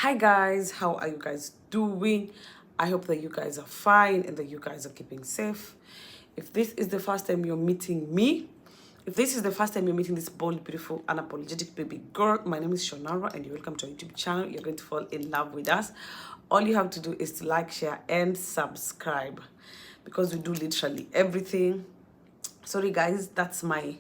Hi guys, how are you guys doing? I hope that you guys are fine and that you guys are keeping safe. If this is the first time you're meeting me, if this is the first time you're meeting this bold, beautiful, unapologetic baby girl, my name is Shonara and you're welcome to our YouTube channel. You're going to fall in love with us. All you have to do is to like, share, and subscribe because we do literally everything. Sorry guys, that's my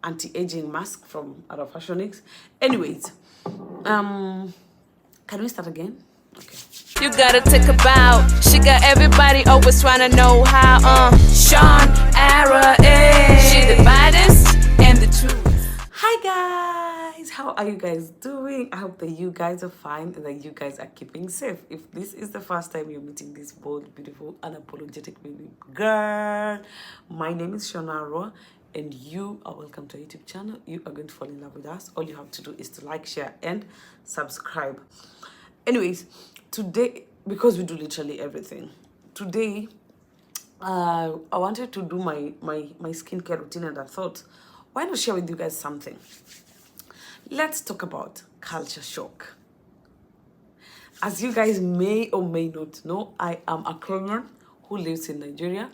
anti-aging mask from Out of Fashionix. Anyways, can we start again? Okay. You gotta take a bow. She got everybody always trying to know how. Sean Era is. She the baddest and the truth. Hi guys, how are you guys doing? I hope that you guys are fine and that you guys are keeping safe. If this is the first time you're meeting this bold, beautiful, unapologetic baby girl, my name is Shonara and you are welcome to our YouTube channel. You are going to fall in love with us. All you have to do is to like, share, and subscribe. Anyways, today, because we do literally everything, today I wanted to do my skincare routine and I thought, why not share with you guys something? Let's talk about culture shock. As you guys may or may not know, I am a Kenyan who lives in Nigeria.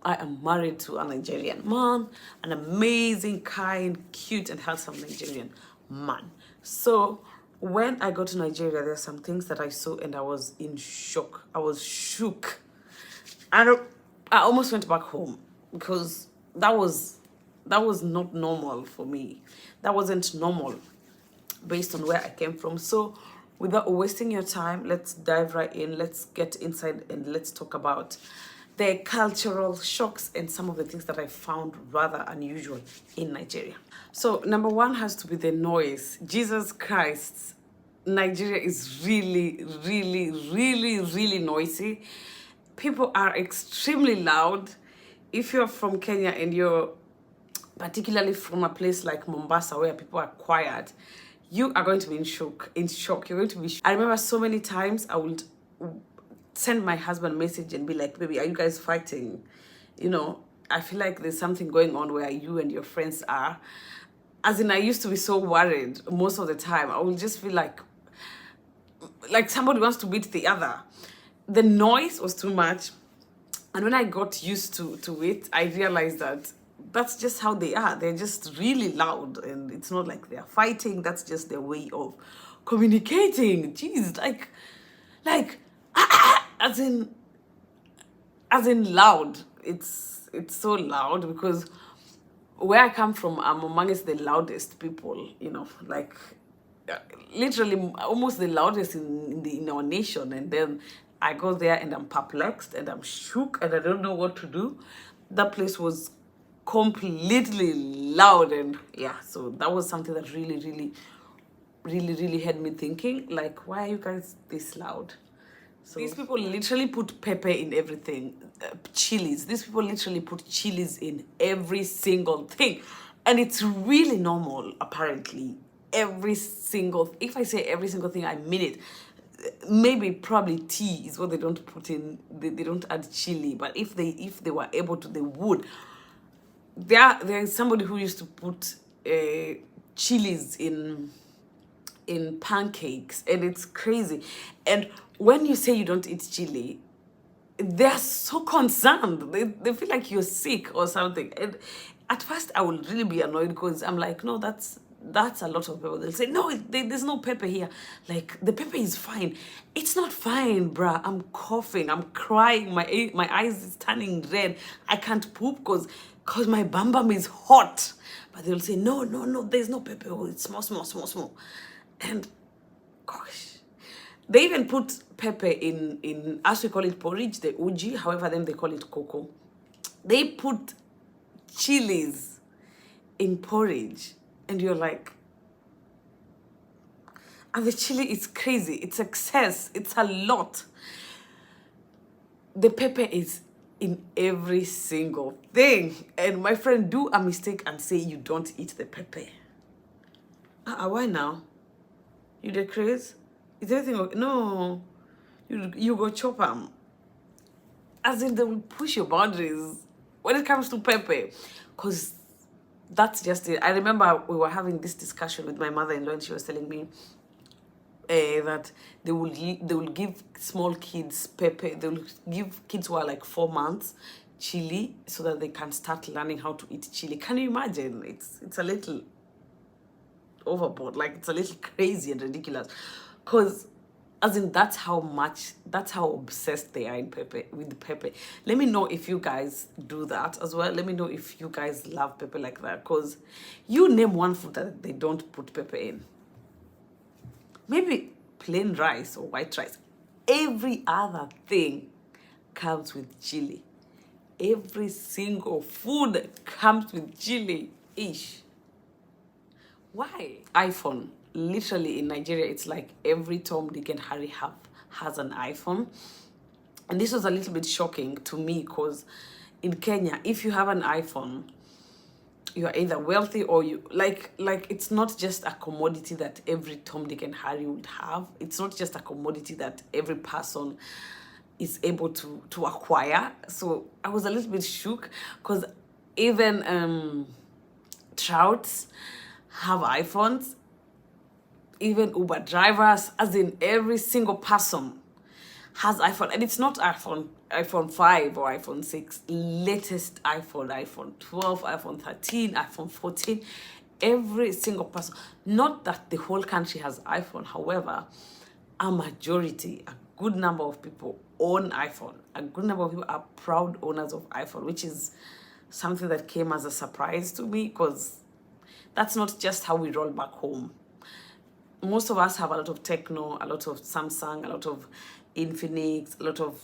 I am married to a Nigerian man, an amazing, kind, cute, and handsome Nigerian man. So when I got to Nigeria, there are some things that I saw and I was in shock. I was shook. And I almost went back home because that was not normal for me. That wasn't normal based on where I came from. So without wasting your time, let's dive right in. Let's get inside and let's talk about the cultural shocks and some of the things that I found rather unusual in Nigeria. So number one has to be the noise. Jesus Christ, Nigeria is really, really, really, really noisy. People are extremely loud. If you're from Kenya and you're particularly from a place like Mombasa where people are quiet, you are going to be in shock. You're going to be I remember so many times I would send my husband a message and be like, baby, are you guys fighting? You know, I feel like there's something going on where you and your friends are. As in, I used to be so worried most of the time. I would just feel like somebody wants to beat the other. The noise was too much. And when I got used to it, I realized that that's just how they are. They're just really loud. And it's not like they're fighting. That's just their way of communicating. Jeez, as in loud. It's so loud because where I come from, I'm amongst the loudest people, you know, like literally almost the loudest in our nation. And then I go there and I'm perplexed and I'm shook and I don't know what to do. That place was completely loud, and yeah, so that was something that really had me thinking, like, why are you guys this loud? So these people literally put pepper in everything. Chilies. These people literally put chilies in every single thing. And it's really normal, apparently. If I say every single thing, I mean it. Maybe probably tea is what they don't put in. They don't add chili. But if they were able to, they would. There is somebody who used to put chilies in pancakes, and it's crazy. And when you say you don't eat chili, they're so concerned. They feel like you're sick or something. And at first I would really be annoyed because I'm like, no, that's a lot of pepper. They'll say, no, there's no pepper here. Like, the pepper is fine. It's not fine, bruh. I'm coughing, I'm crying, my eyes is turning red. I can't poop because my bum bum is hot. But they'll say, no, there's no pepper. Oh, it's small. And gosh, they even put pepper in, as we call it, porridge, the uji. However, then they call it cocoa. They put chilies in porridge, and you're like, and the chili is crazy. It's excess. It's a lot. The pepper is in every single thing. And my friend, do a mistake and say you don't eat the pepper. Why now? You the craze? Is everything okay? No. You go chop them. As in, they will push your boundaries when it comes to pepper. Because that's just it. I remember we were having this discussion with my mother-in-law and she was telling me, that they will give small kids pepper. They will give kids who are like 4 months chili so that they can start learning how to eat chili. Can you imagine? It's a little overboard, like it's a little crazy and ridiculous, because as in that's how obsessed they are in pepper, with pepper. Let me know if you guys do that as well. Let me know if you guys love pepper like that, because you name one food that they don't put pepper in. Maybe plain rice or white rice. Every other thing comes with chili. Every single food comes with chili. Ish. Why? iPhone. Literally in Nigeria, it's like every Tom, Dick, and Harry has an iPhone. And this was a little bit shocking to me, because in Kenya, if you have an iPhone, you are either wealthy or you like it's not just a commodity that every Tom, Dick, and Harry would have. It's not just a commodity that every person is able to acquire. So I was a little bit shook, because even trouts have iPhones, even Uber drivers, as in every single person has iPhone. And it's not iPhone 5 or iPhone 6, latest iPhone 12, iPhone 13, iPhone 14. Every single person. Not that the whole country has iPhone, however, a majority, a good number of people own iPhone. A good number of people are proud owners of iPhone, which is something that came as a surprise to me, because that's not just how we roll back home. Most of us have a lot of Techno, a lot of Samsung, a lot of Infinix, a lot of,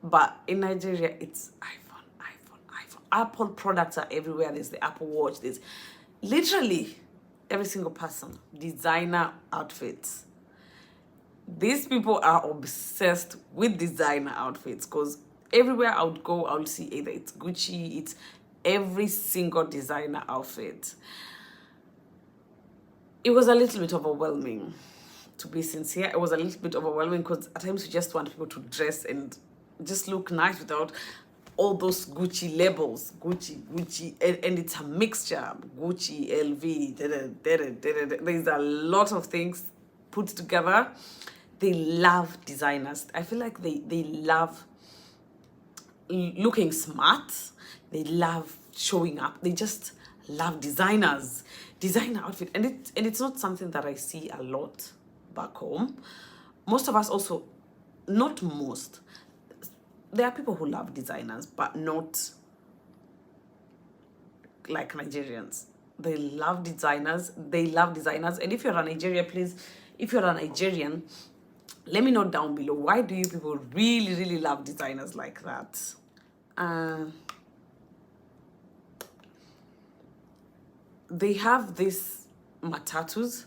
but in Nigeria, it's iPhone. Apple products are everywhere. There's the Apple Watch. There's literally every single person. Designer outfits. These people are obsessed with designer outfits, because everywhere I would go, I would see either it's Gucci, it's every single designer outfit. It was a little bit overwhelming, to be sincere. It was a little bit overwhelming, because at times you just want people to dress and just look nice without all those Gucci labels. Gucci, and it's a mixture. Gucci, LV, there's a lot of things put together. They love designers. I feel like they love looking smart. They love showing up. They just love designer outfit, and it's not something that I see a lot back home. Most of us also, not most, there are people who love designers, but not like Nigerians. They love designers. And if you're a Nigerian, please, if you're a Nigerian, let me know down below, why do you people really, really love designers like that? They have these matatus.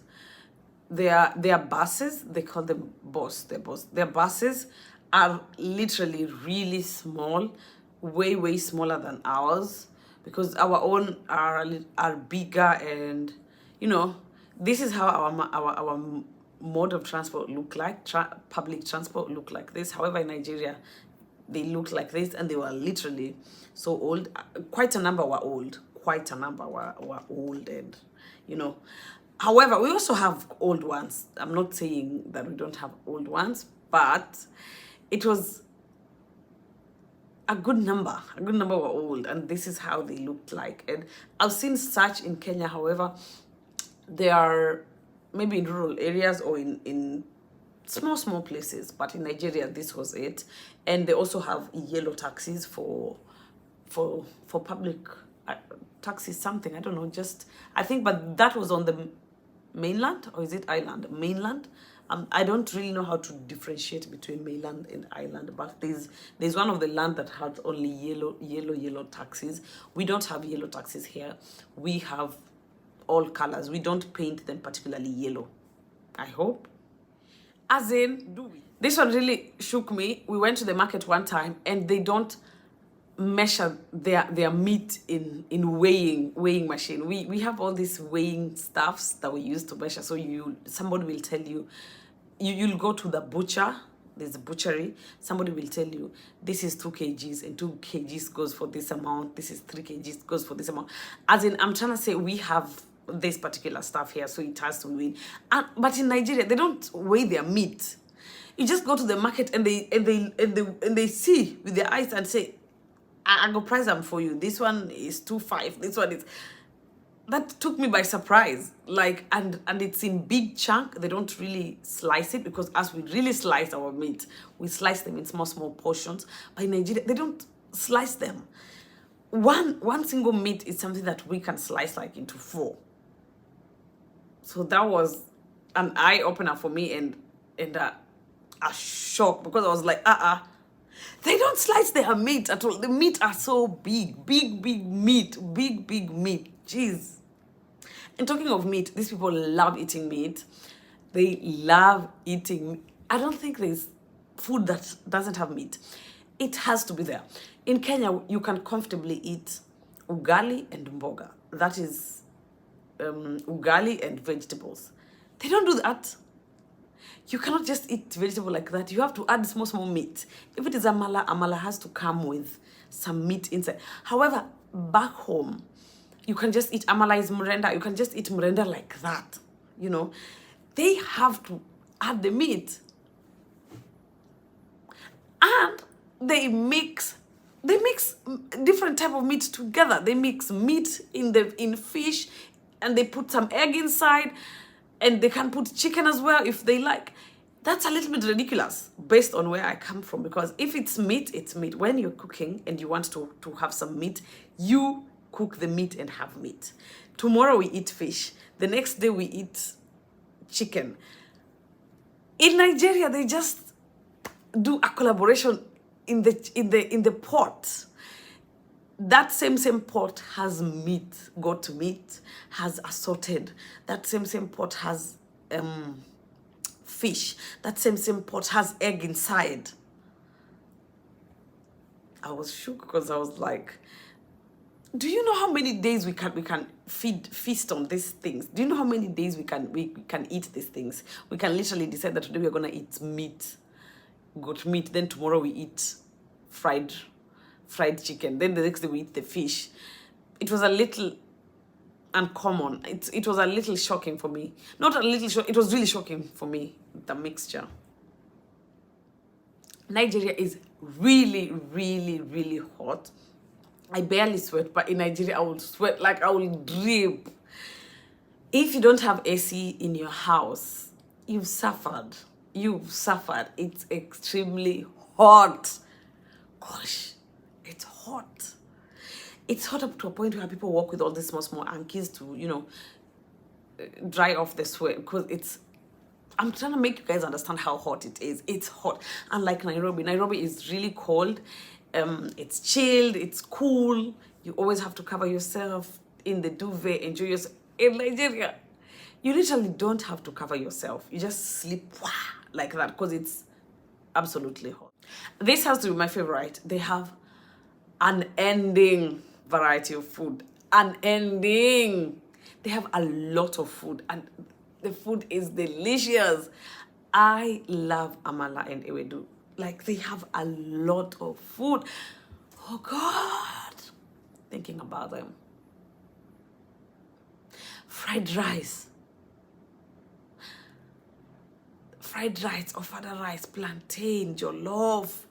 They are buses. They call them bus. Their buses are literally really small, way smaller than ours, because our own are bigger, and this is how our mode of transport look like. Public transport look like this. However, in Nigeria, they look like this, and they were literally so old. Quite a number were old. And however, we also have old ones. I'm not saying that we don't have old ones, but it was a good number were old, and this is how they looked like. And I've seen such in Kenya. However, they are maybe in rural areas or in small places, but in Nigeria this was it. And they also have yellow taxis for public taxis, something, I don't know, I think, but that was on the mainland, or is it island? Mainland. I don't really know how to differentiate between mainland and island, but there's one of the land that has only yellow taxis. We don't have yellow taxis here. We have all colors. We don't paint them particularly yellow, I hope. As in, do we? This one really shook me. We went to the market one time, and they don't measure their meat in weighing machine. We have all these weighing stuffs that we use to measure. So somebody will tell you'll go to the butcher. There's a butchery. Somebody will tell you this is 2 kgs, and 2 kgs goes for this amount. This is 3 kgs goes for this amount. As in, I'm trying to say, we have this particular stuff here, so it has to win. But in Nigeria, they don't weigh their meat. You just go to the market and they see with their eyes and say, I go price them for you. This one is 2.5. This one is. That took me by surprise. Like, and it's in big chunk. They don't really slice it, because as we really slice our meat, we slice them in small portions. But in Nigeria, they don't slice them. One single meat is something that we can slice like into 4. So that was an eye opener for me, and a shock, because I was like, they don't slice their meat at all. The meat are so big meat, big meat. Jeez. And talking of meat, these people love eating meat. They love eating. I don't think there's food that doesn't have meat. It has to be there. In Kenya, you can comfortably eat ugali and mboga. That is ugali and vegetables. They don't do that. You cannot just eat vegetable like that. You have to add small meat. If it is amala has to come with some meat inside. However, back home, you can just eat amala is mrenda. You can just eat mrenda like that. You know, they have to add the meat. And they mix different type of meat together. They mix meat in fish, and they put some egg inside, and they can put chicken as well if they like. That's a little bit ridiculous based on where I come from, because if it's meat, it's meat. When you're cooking and you want to have some meat, you cook the meat and have meat. Tomorrow we eat fish. The next day we eat chicken. In Nigeria, they just do a collaboration in the pot. That same pot has meat, goat meat, has assorted. That same pot has fish. That same pot has egg inside. I was shook, because I was like, do you know how many days we can feast on these things? Do you know how many days we can eat these things? We can literally decide that today we're gonna eat meat, goat meat, then tomorrow we eat fried chicken, then the next day we eat the fish. It was a little uncommon. It was a little shocking for me. Not a little shock, it was really shocking for me, the mixture. Nigeria is really hot. I barely sweat, but in Nigeria I will sweat like I will drip. If you don't have AC in your house, you've suffered. It's extremely hot. Gosh, it's hot. It's hot up to a point where people walk with all these small ankies to, you know, dry off the sweat, because I'm trying to make you guys understand how hot it is. It's hot. Unlike Nairobi is really cold. It's chilled, it's cool. You always have to cover yourself in the duvet, enjoy yourself. In Nigeria, you literally don't have to cover yourself. You just sleep like that, because it's absolutely hot. This has to be my favorite. They have unending variety of food. Unending. They have a lot of food, and the food is delicious. I love amala and ewedu. Like, they have a lot of food. Oh God, thinking about them. Fried rice, ofada rice, plantain, jollof,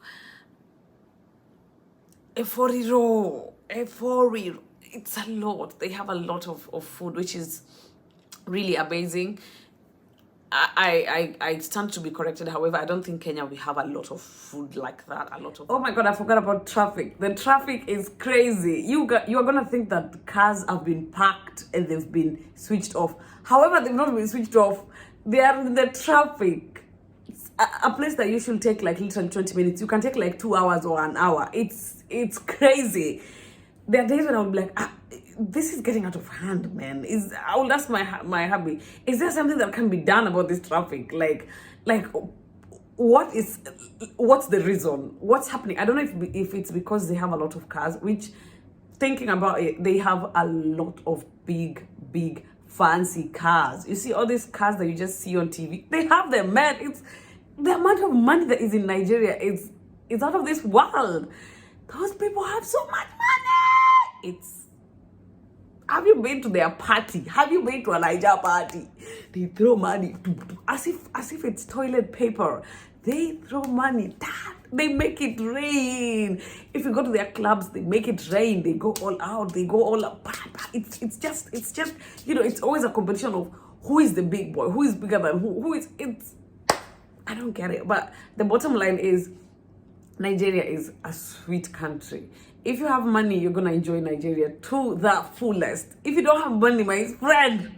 efori. It's a lot. They have a lot of food, which is really amazing. I stand to be corrected. However, I don't think Kenya we have a lot of food like that. Oh my God, I forgot about traffic. The traffic is crazy. You are gonna think that cars have been parked and they've been switched off. However, they've not been switched off. They are in the traffic. It's a place that you should take like literally 20 minutes. You can take like 2 hours or an hour. It's crazy. There are days when I'll be like, this is getting out of hand, man. I will ask my hubby, is there something that can be done about this traffic? Like what's the reason? What's happening? I don't know if it's because they have a lot of cars, which, thinking about it, they have a lot of big fancy cars. You see all these cars that you just see on TV, they have them, man. It's the amount of money that is in Nigeria is out of this world. Those people have so much money. Have you been to their party? Have you been to a Niger party? They throw money as if it's toilet paper. They throw money. They make it rain. If you go to their clubs, they make it rain. They go all out. They go all up. It's just it's always a competition of who is the big boy, who is bigger than who is. I don't get it. But the bottom line is, Nigeria is a sweet country. If you have money, you're gonna enjoy Nigeria to the fullest. If you don't have money, my friend,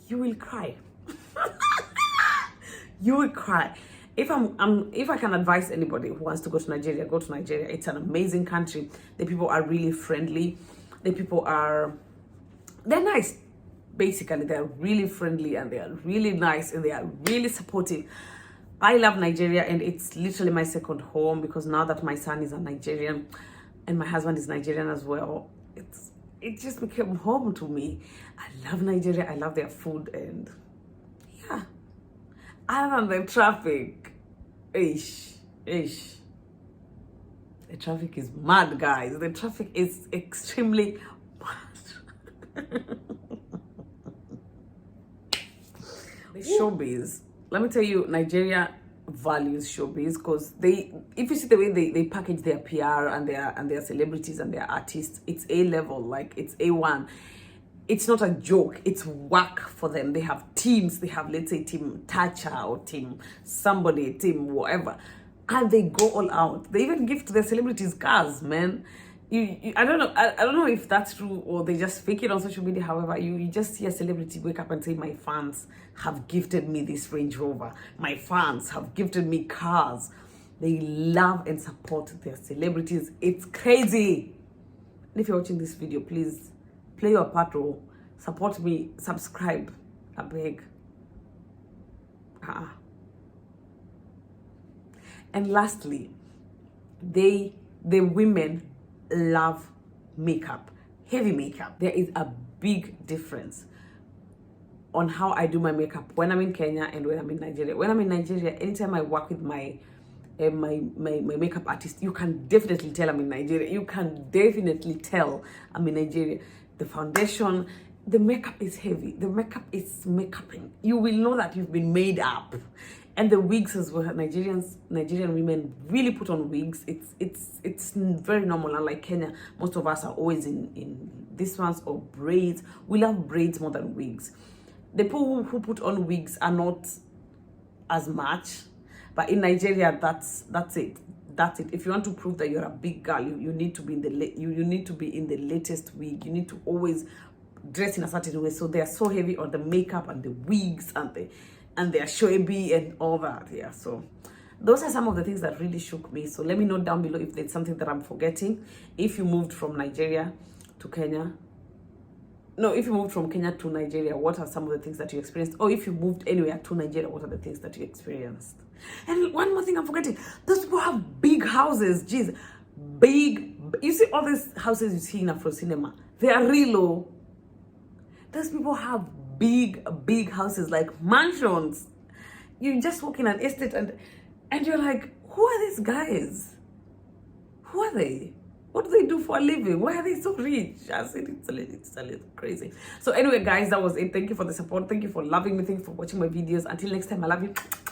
you will cry. You will cry. If I can advise anybody who wants to go to Nigeria, go to Nigeria. It's an amazing country. The people are really friendly. They're nice. Basically, they're really friendly and they are really nice and they are really supportive. I love Nigeria, and it's literally my second home, because now that my son is a Nigerian and my husband is Nigerian as well, it just became home to me. I love Nigeria. I love their food, and yeah. Other than the traffic, the traffic is mad, guys. The traffic is extremely mad. The showbiz. Let me tell you, Nigeria values showbiz, because if you see the way they package their PR and their celebrities and their artists, it's A level, like it's A1. It's not a joke. It's work for them. They have teams. They have, let's say, team Tacha or team somebody, team whatever, and they go all out. They even give to their celebrities cars, man. I don't know. I don't know if that's true or they just fake it on social media. However, you just see a celebrity wake up and say, "My fans have gifted me this Range Rover. My fans have gifted me cars." They love and support their celebrities. It's crazy. And if you're watching this video, please play your part, or support me. Subscribe. I beg. And lastly, the women love makeup, heavy makeup. There is a big difference on how I do my makeup when I'm in Kenya and when I'm in Nigeria. When I'm in Nigeria, anytime I work with my makeup artist, you can definitely tell I'm in Nigeria. You can definitely tell I'm in Nigeria. The foundation, the makeup is heavy. The makeup is makeuping. You will know that you've been made up. And the wigs as well. Nigerian women really put on wigs. It's very normal. Unlike Kenya, most of us are always in these ones or braids. We love braids more than wigs. The people who put on wigs are not as much, but in Nigeria, that's it. That's it. If you want to prove that you're a big girl, you need to be in the latest wig. You need to always dress in a certain way. So they are so heavy on the makeup and the wigs and they're showy and all that. Yeah, so those are some of the things that really shook me. So let me know down below if there's something that I'm forgetting. If you moved from Nigeria to Kenya, if you moved from Kenya to Nigeria, what are some of the things that you experienced? Or if you moved anywhere to Nigeria, what are the things that you experienced? And one more thing I'm forgetting, those people have big houses. Jeez, big. You see all these houses you see in Afro cinema, they are real. Those people have big houses, like mansions. You just walk in an estate and you're like, who are these guys? Who are they? What do they do for a living? Why are they so rich? I said it's a little crazy. So anyway, guys, that was it. Thank you for the support. Thank you for loving me. Thank you for watching my videos. Until next time, I love you.